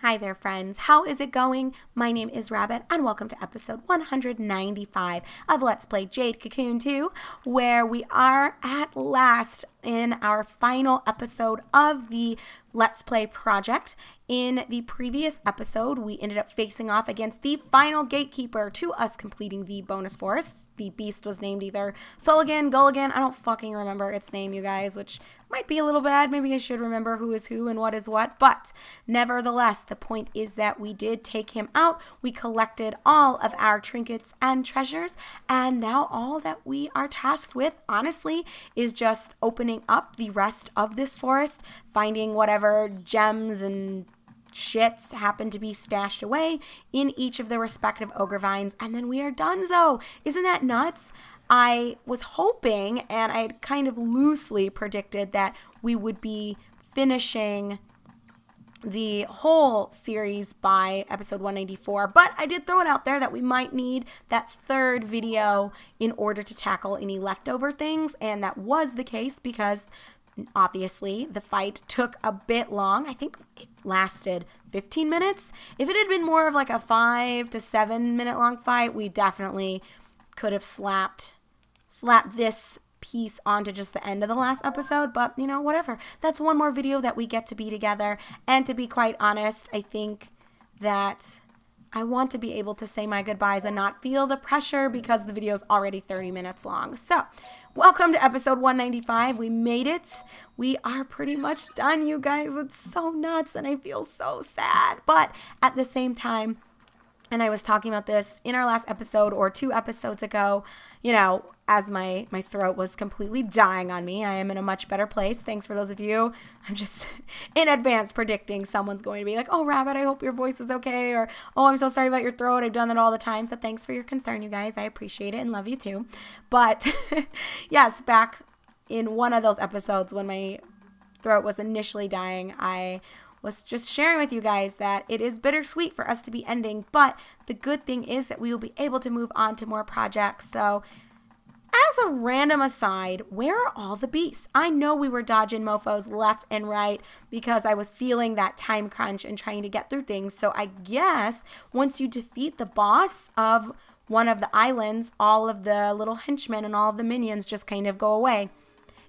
Hi there, friends. How is it going? My name is Rabbit, and welcome to episode 195 of Let's Play Jade Cocoon 2, where we are at last in our final episode of the Let's Play project. In the previous episode, we ended up facing off against the final gatekeeper to us completing the bonus forests. The beast was named either Sulligan, Gulligan, I don't fucking remember its name, you guys, which might be a little bad. Maybe I should remember who is who and what is what, but nevertheless, the point is that we did take him out. We collected all of our trinkets and treasures, and now all that we are tasked with, honestly, is just opening up the rest of this forest, finding whatever gems and shits happen to be stashed away in each of the respective ogre vines, and then we are donezo. Isn't that nuts? I was hoping, and I had kind of loosely predicted that we would be finishing the whole series by episode 194, but I did throw it out there that we might need that third video in order to tackle any leftover things, and that was the case because obviously the fight took a bit long. I think it lasted 15 minutes. If it had been more of like a 5 to 7 minute long fight, we definitely could have slapped this piece onto just the end of the last episode, but you know, whatever. That's one more video that we get to be together, and to be quite honest, I think that I want to be able to say my goodbyes and not feel the pressure because the video is already 30 minutes long. So, welcome to episode 195. We made it. We are pretty much done, you guys. It's so nuts and I feel so sad, but at the same time, and I was talking about this in our last episode or 2 episodes ago, you know, as my throat was completely dying on me. I am in a much better place. Thanks for those of you. I'm just in advance predicting someone's going to be like, oh, Rabbit, I hope your voice is okay. Or, oh, I'm so sorry about your throat. I've done that all the time. So thanks for your concern, you guys. I appreciate it and love you too. But yes, back in one of those episodes when my throat was initially dying, I was just sharing with you guys that it is bittersweet for us to be ending, but the good thing is that we will be able to move on to more projects. So as a random aside, where are all the beasts? I know we were dodging mofos left and right because I was feeling that time crunch and trying to get through things. So I guess once you defeat the boss of one of the islands, all of the little henchmen and all of the minions just kind of go away.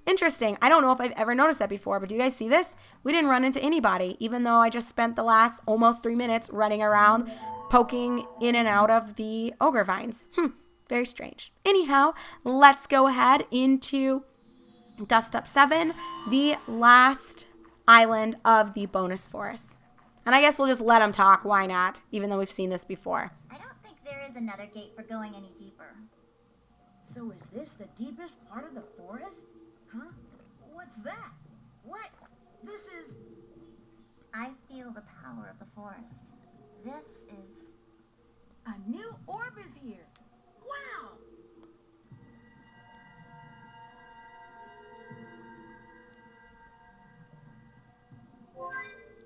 Interesting. I don't know if I've ever noticed that before, but do you guys see this? We didn't run into anybody, even though I just spent the last almost 3 minutes running around, poking in and out of the ogre vines. Very strange. Anyhow, let's go ahead into Dust Up 7, the last island of the bonus forest. And I guess we'll just let them talk. Why not? Even though we've seen this before. I don't think there is another gate for going any deeper. So is this the deepest part of the forest? Huh? What's that? What? This is... I feel the power of the forest. This is... A new orb is here. Wow!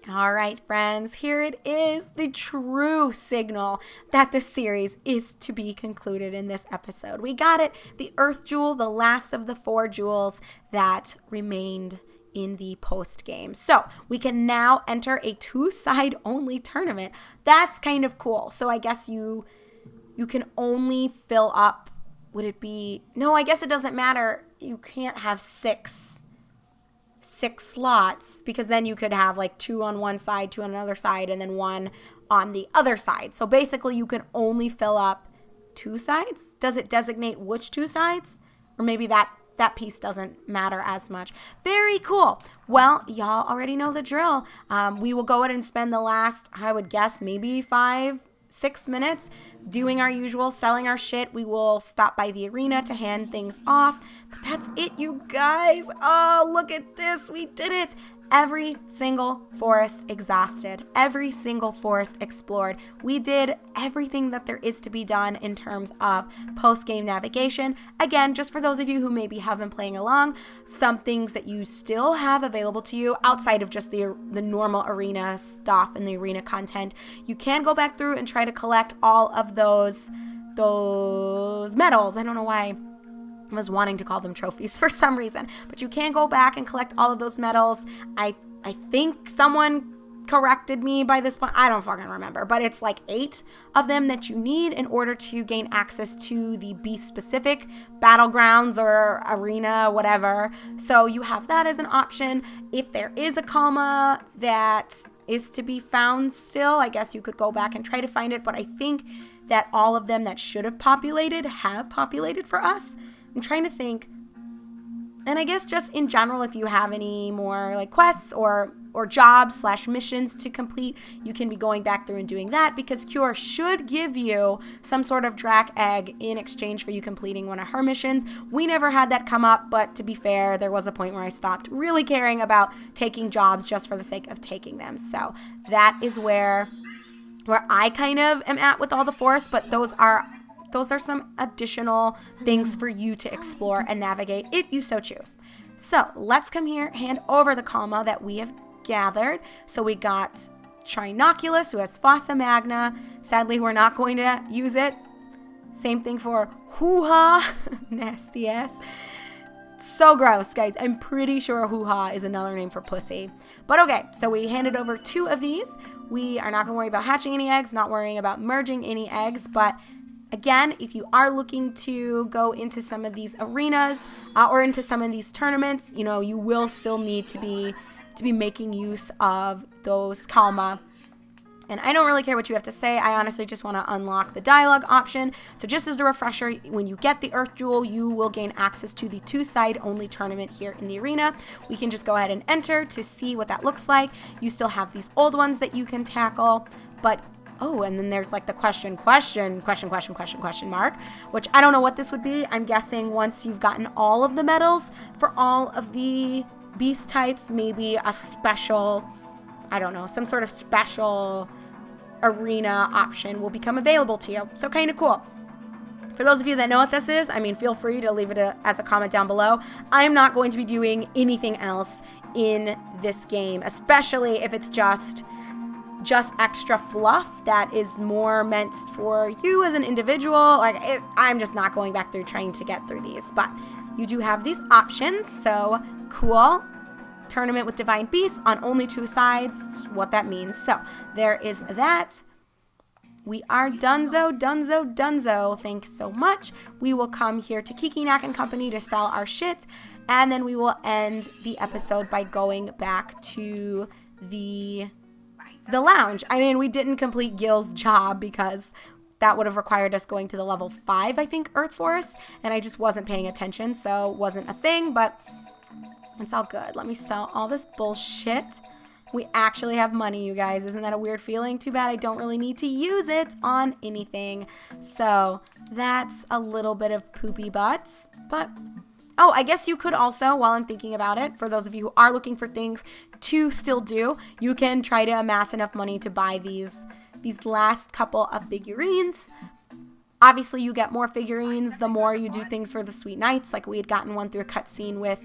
All right, friends, here it is, the true signal that the series is to be concluded in this episode. We got it, the Earth Jewel, the last of the 4 jewels that remained in the post game. So we can now enter a 2-side only tournament. That's kind of cool. So I guess you can only fill up, would it be, no, I guess it doesn't matter. You can't have six slots because then you could have like 2 on one side, 2 on another side, and then 1 on the other side. So basically you can only fill up 2 sides. Does it designate which 2 sides? Or maybe that piece doesn't matter as much. Very cool. Well, y'all already know the drill. We will go ahead and spend the last, I would guess, maybe 5-6 minutes doing our usual, selling our shit. We will stop by the arena to hand things off. But that's it, you guys. Oh, look at this. We did it. Every single forest exhausted. Every single forest explored. We did everything that there is to be done in terms of post-game navigation. Again, just for those of you who maybe have been playing along, some things that you still have available to you outside of just the normal arena stuff and the arena content. You can go back through and try to collect all of those medals. I don't know why I was wanting to call them trophies for some reason, but you can go back and collect all of those medals. I think someone corrected me by this point. I don't fucking remember, but it's like 8 of them that you need in order to gain access to the beast specific battlegrounds or arena, whatever. So you have that as an option. If there is a Calma that is to be found still, I guess you could go back and try to find it, but I think that all of them that should have populated for us. I'm trying to think. And I guess just in general, if you have any more like quests or jobs / missions to complete, you can be going back through and doing that, because Cure should give you some sort of Drac egg in exchange for you completing one of her missions. We never had that come up, but to be fair, there was a point where I stopped really caring about taking jobs just for the sake of taking them. So that is where I kind of am at with all the forest, but those are some additional things for you to explore and navigate if you so choose. So let's come here, hand over the Calma that we have gathered. So we got Trinoculus, who has Fossa Magna. Sadly, we're not going to use it. Same thing for Hoo-Ha. Nasty ass. So gross, guys. I'm pretty sure Hoo-Ha is another name for pussy. But okay, so we handed over 2 of these. We are not going to worry about hatching any eggs, not worrying about merging any eggs, but again, if you are looking to go into some of these arenas or into some of these tournaments, you will still need to be making use of those Calma. And I don't really care what you have to say. I honestly just want to unlock the dialogue option. So just as a refresher, when you get the Earth Jewel, you will gain access to the 2-side only tournament here in the arena. We can just go ahead and enter to see what that looks like. You still have these old ones that you can tackle, but oh, and then there's like the question mark, which I don't know what this would be. I'm guessing once you've gotten all of the medals for all of the beast types, maybe a special, I don't know, some sort of special arena option will become available to you. So kind of cool. For those of you that know what this is, feel free to leave it as a comment down below. I'm not going to be doing anything else in this game, especially if it's just extra fluff that is more meant for you as an individual. I'm just not going back through trying to get through these, but you do have these options. So cool. Tournament with Divine Beasts on only 2 sides. That's what that means. So there is that. We are donezo. Thanks so much. We will come here to Cocona and Company to sell our shit, and then we will end the episode by going back to the lounge. We didn't complete Gil's job because that would have required us going to the level 5, I think, Earth Forest, and I just wasn't paying attention, so it wasn't a thing, but it's all good. Let me sell all this bullshit. We actually have money, you guys. Isn't that a weird feeling? Too bad I don't really need to use it on anything. So that's a little bit of poopy butts, but oh, I guess you could also, while I'm thinking about it, for those of you who are looking for things to still do, you can try to amass enough money to buy these last couple of figurines. Obviously, you get more figurines the more you do things for the Sweet Knights. Like we had gotten one through a cutscene with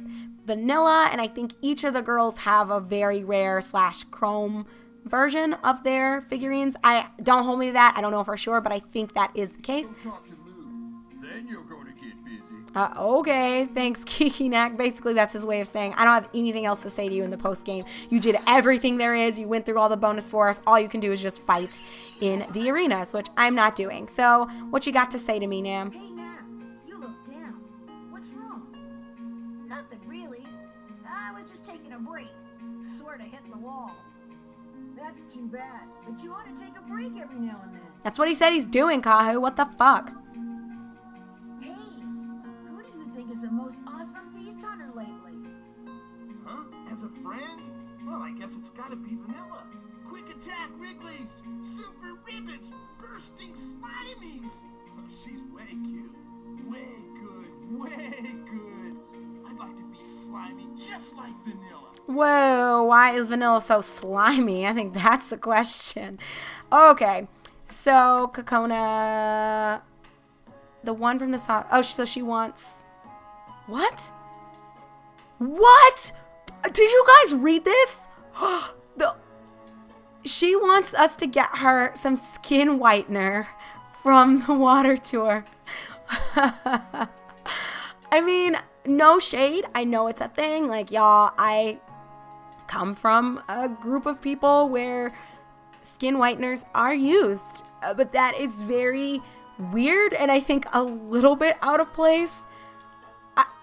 Vanilla, and I think each of the girls have a very rare / chrome version of their figurines. Don't hold me to that. I don't know for sure, but I think that is the case. Talk to Lou. Then you're going to get busy. Okay, thanks, Kiki-Nak. Basically, that's his way of saying, I don't have anything else to say to you in the post game. You did everything there is. You went through all the bonus for us. All you can do is just fight in the arenas, which I'm not doing. So, what you got to say to me, Nam? Hey, Nam, you look down. What's wrong? Nothing, really. I was just taking a break. Sort of hitting the wall. That's too bad. But you ought to take a break every now and then. That's what he said he's doing, Kahu. What the fuck? Hey, who do you think is the most awesome beast hunter lately? Huh? As a friend? Well, I guess it's gotta be Vanilla. Quick attack Wrigley's! Super ribbits! Bursting slimies! Oh, she's way cute. Way good. I'd like to be slimy just like Vanilla. Whoa, why is Vanilla so slimy? I think that's the question. Okay, so Cocona, the one from the side. Oh, so she wants. What? What? Did you guys read this? She wants us to get her some skin whitener from the water tour. I mean, no shade. I know it's a thing. Like, y'all, come from a group of people where skin whiteners are used. But that is very weird and I think a little bit out of place.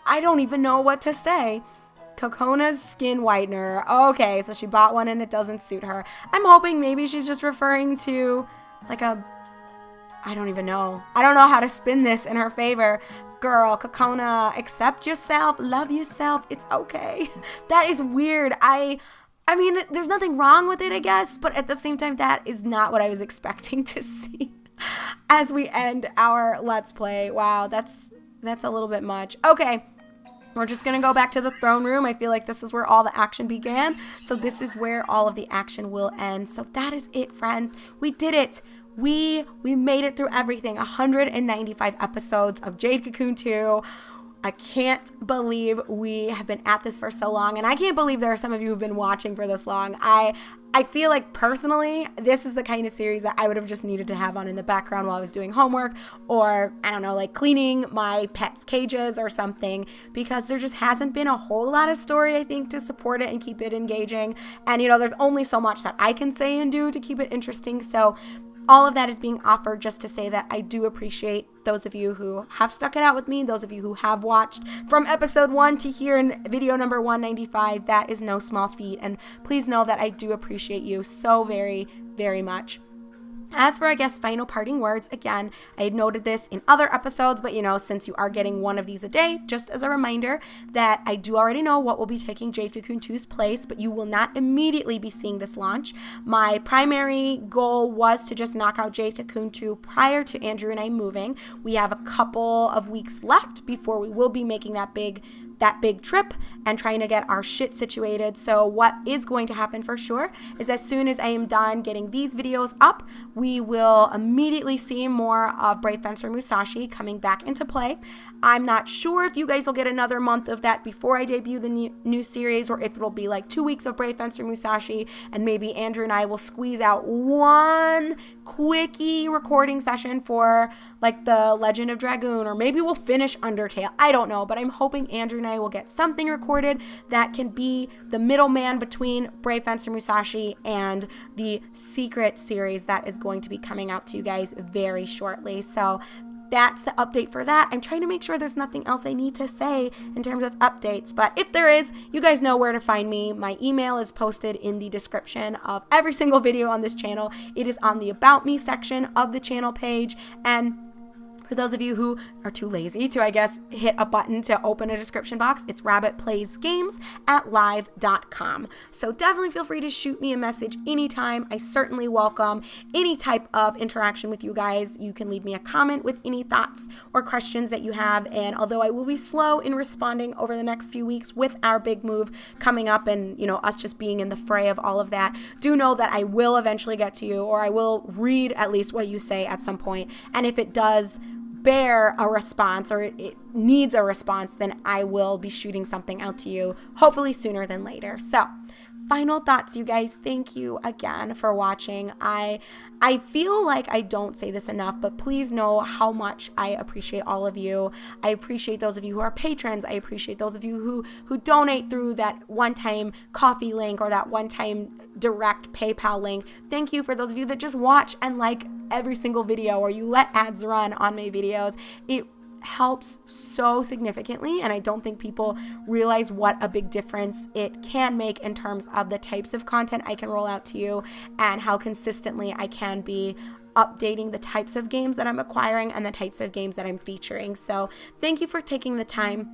I don't even know what to say. Cocona's skin whitener. Okay, so she bought one and it doesn't suit her. I'm hoping maybe she's just referring to like I don't even know. I don't know how to spin this in her favor. Girl, Cocona, accept yourself, love yourself. It's okay. That is weird. I mean, there's nothing wrong with it, I guess, but at the same time, that is not what I was expecting to see as we end our Let's Play. Wow, that's a little bit much. Okay. We're just going to go back to the throne room. I feel like this is where all the action began. So this is where all of the action will end. So that is it, friends. We did it. We made it through everything. 195 episodes of Jade Cocoon 2. I can't believe we have been at this for so long. And I can't believe there are some of you who've been watching for this long. I feel like personally, this is the kind of series that I would have just needed to have on in the background while I was doing homework or, I don't know, like cleaning my pets' cages or something, because there just hasn't been a whole lot of story, I think, to support it and keep it engaging. And, you know, there's only so much that I can say and do to keep it interesting. So all of that is being offered just to say that I do appreciate those of you who have stuck it out with me, those of you who have watched from episode 1 to here in video number 195. That is no small feat, and please know that I do appreciate you so very, very much. As for, I guess, final parting words, again, I had noted this in other episodes, but, you know, since you are getting one of these a day, just as a reminder that I do already know what will be taking Jade Cocoon 2's place, but you will not immediately be seeing this launch. My primary goal was to just knock out Jade Cocoon 2 prior to Andrew and I moving. We have a couple of weeks left before we will be making that big trip and trying to get our shit situated. So what is going to happen for sure is as soon as I am done getting these videos up, we will immediately see more of Brave Fencer Musashi coming back into play. I'm not sure if you guys will get another month of that before I debut the new series, or if it'll be like 2 weeks of Brave Fencer Musashi, and maybe Andrew and I will squeeze out one quickie recording session for like the Legend of Dragoon, or maybe we'll finish Undertale. I don't know, but I'm hoping Andrew and I will get something recorded that can be the middleman between Brave Fencer Musashi and the Secret series that is going to be coming out to you guys very shortly. So that's the update for that. I'm trying to make sure there's nothing else I need to say in terms of updates, but if there is, you guys know where to find me. My email is posted in the description of every single video on this channel. It is on the About Me section of the channel page, and for those of you who are too lazy to, I guess, hit a button to open a description box, it's rabbitplaysgames@live.com. So definitely feel free to shoot me a message anytime. I certainly welcome any type of interaction with you guys. You can leave me a comment with any thoughts or questions that you have. And although I will be slow in responding over the next few weeks with our big move coming up and, you know, us just being in the fray of all of that, do know that I will eventually get to you, or I will read at least what you say at some point. And if it does bear a response, or it needs a response, then I will be shooting something out to you, hopefully sooner than later. So final thoughts, you guys. Thank you again for watching. I feel like I don't say this enough, but please know how much I appreciate all of you. I appreciate those of you who are patrons. I appreciate those of you who donate through that one-time coffee link or that one-time direct PayPal link. Thank you for those of you that just watch and like every single video, or you let ads run on my videos. It helps so significantly, and I don't think people realize what a big difference it can make in terms of the types of content I can roll out to you and how consistently I can be updating the types of games that I'm acquiring and the types of games that I'm featuring. So thank you for taking the time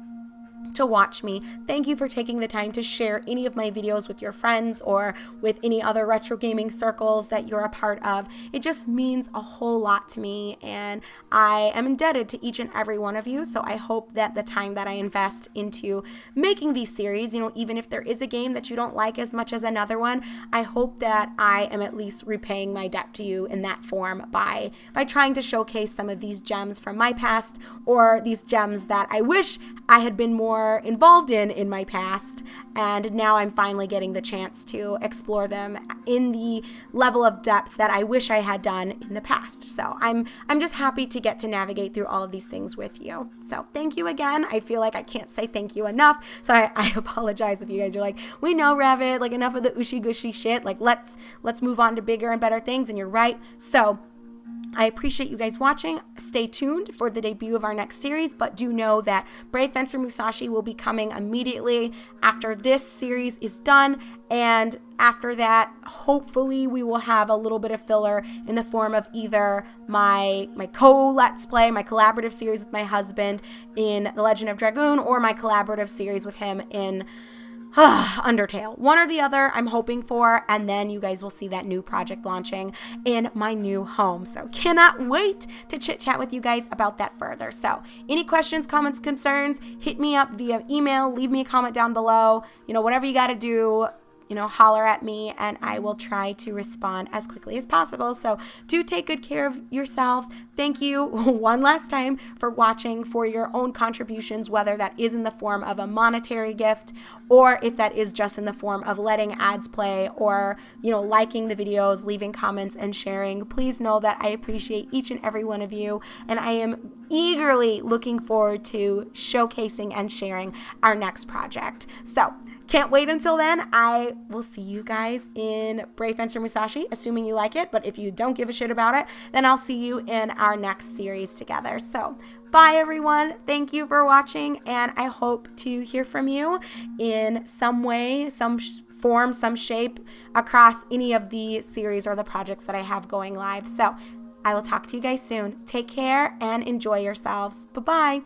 to watch me. Thank you for taking the time to share any of my videos with your friends or with any other retro gaming circles that you're a part of. It just means a whole lot to me, and I am indebted to each and every one of you. So I hope that the time that I invest into making these series, you know, even if there is a game that you don't like as much as another one, I hope that I am at least repaying my debt to you in that form by trying to showcase some of these gems from my past, or these gems that I wish I had been more more involved in my past, and now I'm finally getting the chance to explore them in the level of depth that I wish I had done in the past. So I'm just happy to get to navigate through all of these things with you. So thank you again. I feel like I can't say thank you enough, so I apologize if you guys are like, we know, Rabbit, like enough of the ushy gushy shit, like let's move on to bigger and better things. And you're right. So I appreciate you guys watching. Stay tuned for the debut of our next series, but do know that Brave Fencer Musashi will be coming immediately after this series is done, and after that, hopefully we will have a little bit of filler in the form of either my co-let's play, my collaborative series with my husband in The Legend of Dragoon, or my collaborative series with him in Undertale. One or the other I'm hoping for, and then you guys will see that new project launching in my new home. So cannot wait to chit chat with you guys about that further. So any questions, comments, concerns, hit me up via email, leave me a comment down below, whatever you got to do. Holler at me, and I will try to respond as quickly as possible. So do take good care of yourselves. Thank you one last time for watching, for your own contributions, whether that is in the form of a monetary gift, or if that is just in the form of letting ads play, or, liking the videos, leaving comments, and sharing. Please know that I appreciate each and every one of you, and I am eagerly looking forward to showcasing and sharing our next project. So can't wait until then. I will see you guys in Brave Fencer Musashi, assuming you like it. But if you don't give a shit about it, then I'll see you in our next series together. So bye, everyone. Thank you for watching, and I hope to hear from you in some way, some form, some shape across any of the series or the projects that I have going live. So I will talk to you guys soon. Take care and enjoy yourselves. Bye-bye.